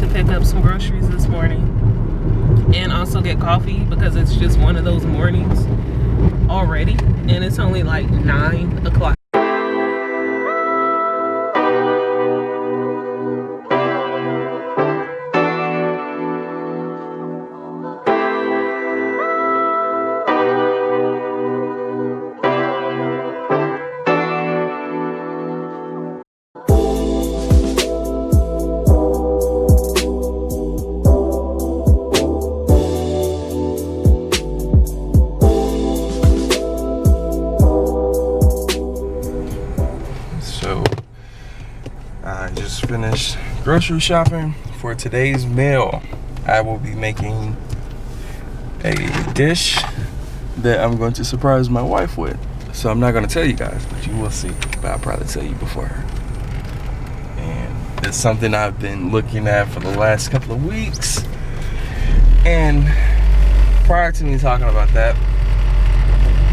to pick up some groceries this morning and also get coffee because it's just one of those mornings already, and it's only like 9 o'clock. Finished grocery shopping for today's meal. I will be making a dish that I'm going to surprise my wife with. So I'm not going to tell you guys, but you will see. But I'll probably tell you before her. And it's something I've been looking at for the last couple of weeks. And prior to me talking about that,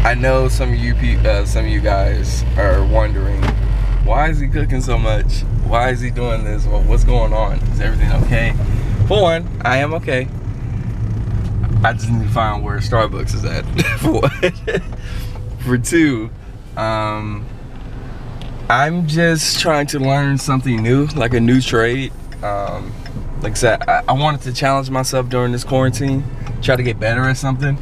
I know some of you guys are wondering, why is he cooking so much? Why is he doing this? Well, what's going on? Is everything okay? For one, I am okay. I just need to find where Starbucks is at. For one. For two, I'm just trying to learn something new, like a new trade. Like I said, I wanted to challenge myself during this quarantine, try to get better at something.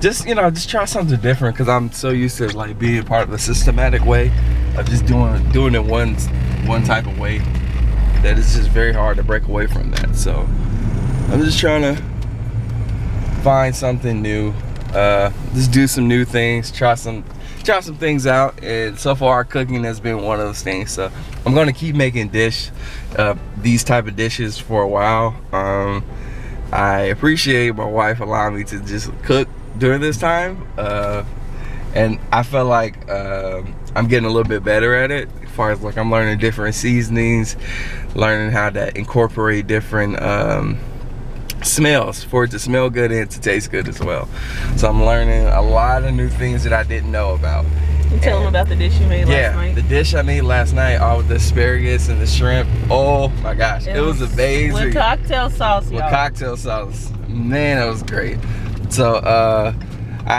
Just try something different, because I'm so used to like being part of a systematic way of just doing it one type of way that it's just very hard to break away from that. So I'm just trying to find something new, just do some new things, try some things out. And so far cooking has been one of those things, so I'm going to keep making these type of dishes for a while. I appreciate my wife allowing me to just cook during this time, and I feel like I'm getting a little bit better at it, as far as like I'm learning different seasonings, learning how to incorporate different smells for it to smell good and to taste good as well. So I'm learning a lot of new things that I didn't know about. You tell them about the dish you made last night. Yeah, the dish I made last night, all with the asparagus and the shrimp. Oh my gosh, it was amazing. With cocktail sauce, y'all. With cocktail sauce. Man, that was great. So I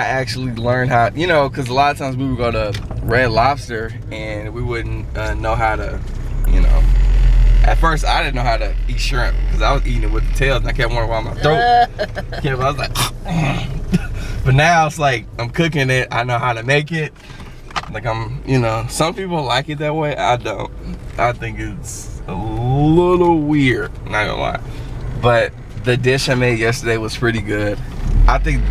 actually learned how, because a lot of times we would go to Red Lobster and we wouldn't know how to, at first I didn't know how to eat shrimp, because I was eating it with the tails and I kept wondering why my throat. I was like, but now it's like I'm cooking it, I know how to make it. Like some people like it that way. I don't. I think it's a little weird, not gonna lie. But the dish I made yesterday was pretty good. I think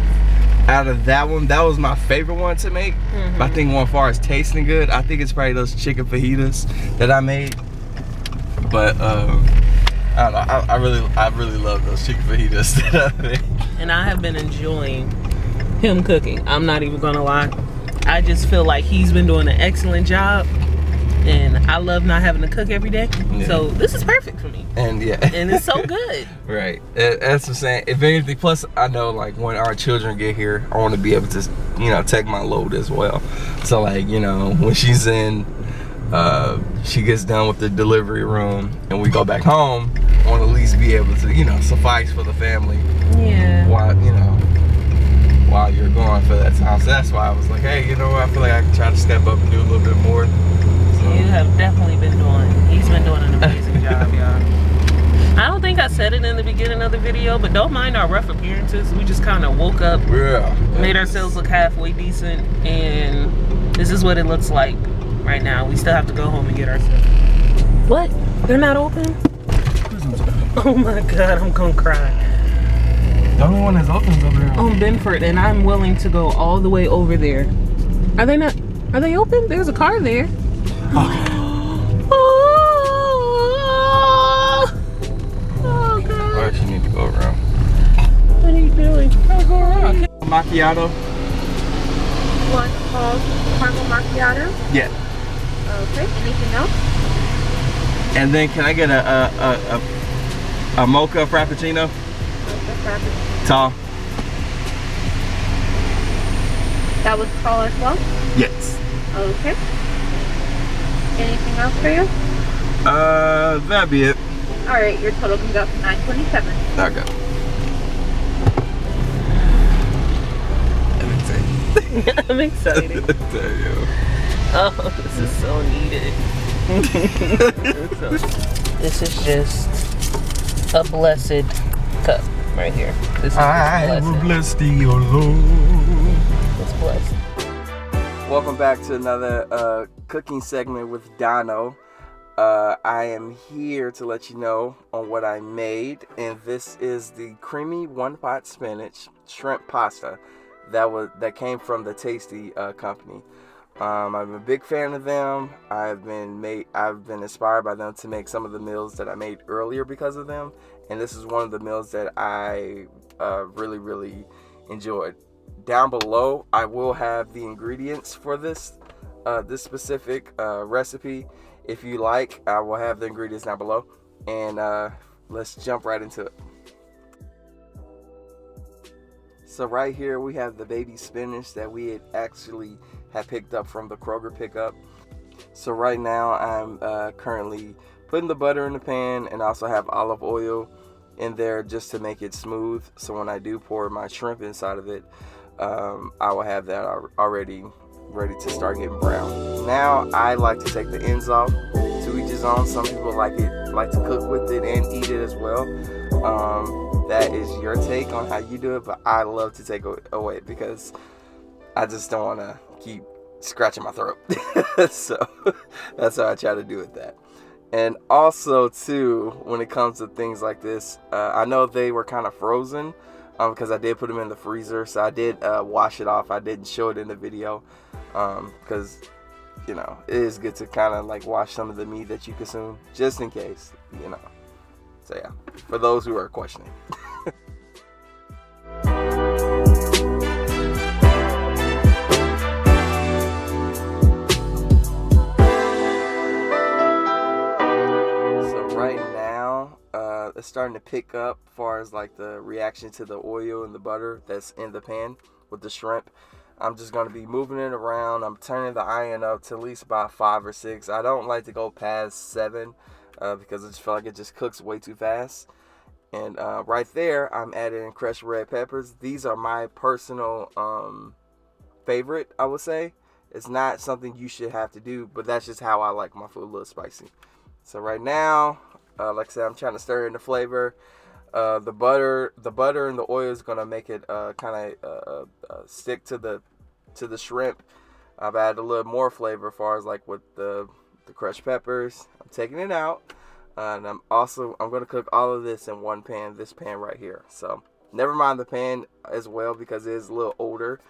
out of that one, that was my favorite one to make. I think one, as far as tasting good, I think it's probably those chicken fajitas that I made. But I don't know. I really love those chicken fajitas that I made. And I have been enjoying him cooking. I'm not even gonna lie. I just feel like he's been doing an excellent job, and I love not having to cook every day. Yeah. So this is perfect for me. And and it's so good. Right. That's what I'm saying. If anything, plus I know like when our children get here, I want to be able to take my load as well. So like when she's in, she gets done with the delivery room and we go back home, I want to at least be able to suffice for the family. Yeah. While you're gone for that time. So that's why I was like, hey, I feel like I can try to step up and do a little bit more. So. You have definitely been he's been doing an amazing job, y'all. I don't think I said it in the beginning of the video, but don't mind our rough appearances. We just kind of woke up, made ourselves look halfway decent, and this is what it looks like right now. We still have to go home and get ourselves. What? They're not open? Oh my God, I'm gonna cry. The only one that's open is over there. On Benford, and I'm willing to go all the way over there. Are they not? Are they open? There's a car there. Oh God. I actually need to go around. What are you doing? I'll go around. Macchiato. One called caramel macchiato? Yeah. Okay. Anything else? And then can I get a mocha frappuccino? Mocha frappuccino. Tall. That was tall as well? Yes. Okay. Anything else for you? That'd be it. All right, your total comes out to $927. Okay. I'm excited. There you go. Oh, this is so needed. This is just a blessed cup right here. This is I will bless thee, O Lord. It's blessed. Welcome back to another cooking segment with Dono. I am here to let you know on what I made, and this is the creamy one-pot spinach shrimp pasta that came from the Tasty company. I'm a big fan of them. I've been inspired by them to make some of the meals that I made earlier because of them, and this is one of the meals that I really enjoyed. Down below, I will have the ingredients for this specific recipe. If you like, I will have the ingredients down below, and let's jump right into it. So right here we have the baby spinach that we actually had picked up from the Kroger pickup. So right now I'm currently putting the butter in the pan, and also have olive oil in there just to make it smooth. So when I do pour my shrimp inside of it, I will have that already ready to start getting brown. Now I like to take the ends off. To each his own. Some people like to cook with it and eat it as well. That is your take on how you do it, but I love to take it away because I just don't want to keep scratching my throat. So that's how I try to do with that. And also too, when it comes to things like this, I know they were kind of frozen because I did put them in the freezer, so I did wash it off. I didn't show it in the video because you know, it is good to kind of like wash some of the meat that you consume just in case, you know. So yeah, for those who are questioning. So right now, it's starting to pick up as far as like the reaction to the oil and the butter that's in the pan with the shrimp. I'm just going to be moving it around. I'm turning the iron up to at least about 5 or 6. I don't like to go past 7 because I just feel like it just cooks way too fast. And right there, I'm adding crushed red peppers. These are my personal favorite, I would say. It's not something you should have to do, but that's just how I like my food, a little spicy. So right now, like I said, I'm trying to stir in the flavor. The butter and the oil is gonna make it kind of stick to the shrimp. I've added a little more flavor as far as like with the crushed peppers. I'm taking it out, and I'm gonna cook all of this in one pan. This pan right here. So never mind the pan as well because it is a little older,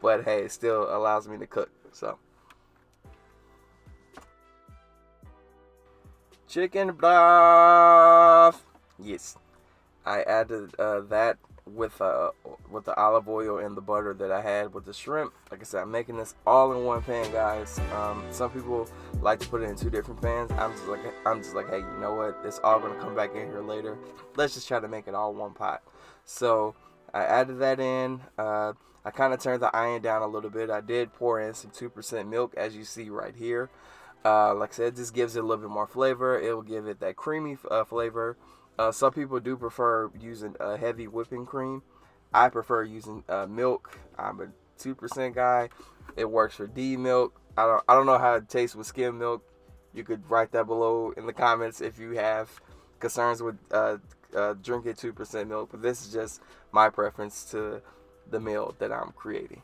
but hey, it still allows me to cook. So chicken broth. Yes. I added that with the olive oil and the butter that I had with the shrimp. Like I said, I'm making this all in one pan, guys. Some people like to put it in 2 different pans. I'm just like, hey, you know what? It's all gonna come back in here later. Let's just try to make it all one pot. So I added that in. I kind of turned the iron down a little bit. I did pour in some 2% milk, as you see right here. Like I said, it just gives it a little bit more flavor. It will give it that creamy flavor. Some people do prefer using heavy whipping cream. I prefer using milk. I'm a 2% guy. It works for D milk. I don't know how it tastes with skim milk. You could write that below in the comments if you have concerns with drinking 2% milk. But this is just my preference to the meal that I'm creating.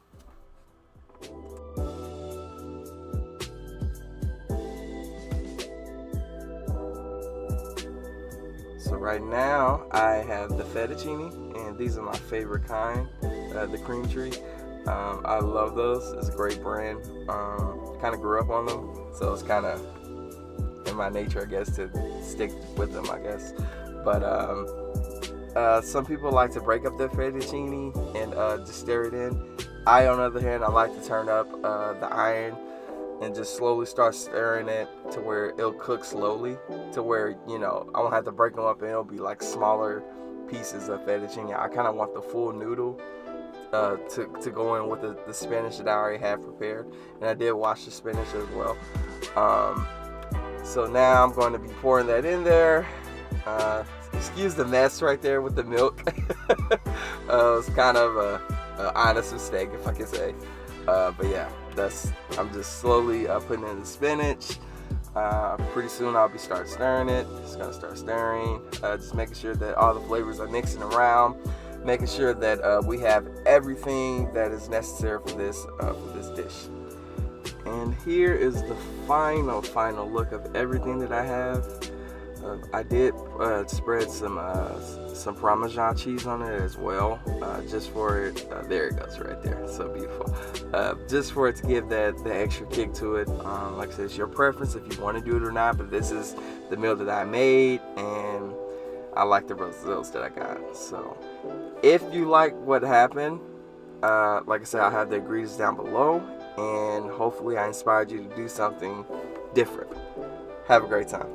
So right now I have the fettuccine, and these are my favorite kind, the cream tree. I love those. It's a great brand. Kind of grew up on them, so it's kind of in my nature, I guess, to stick with them, I guess. But some people like to break up their fettuccine and just stir it in. I, on the other hand, I like to turn up the iron and just slowly start stirring it to where it'll cook slowly, to where, you know, I won't have to break them up and it'll be like smaller pieces of fettuccine. I kind of want the full noodle to go in with the spinach that I already have prepared, and I did wash the spinach as well. So now I'm going to be pouring that in there. Excuse the mess right there with the milk. It's kind of a honest mistake, if I can say. But yeah, I'm just slowly putting in the spinach. Pretty soon I'll be start stirring it. Just gonna start stirring, just making sure that all the flavors are mixing around, making sure that we have everything that is necessary for this dish. And here is the final look of everything that I have. I did spread some Parmesan cheese on it as well, just for it. There it goes, right there, so beautiful. Just for it to give the extra kick to it. Like I said, it's your preference if you want to do it or not. But this is the meal that I made, and I like the results that I got. So, if you like what happened, like I said, I'll have the ingredients down below, and hopefully I inspired you to do something different. Have a great time.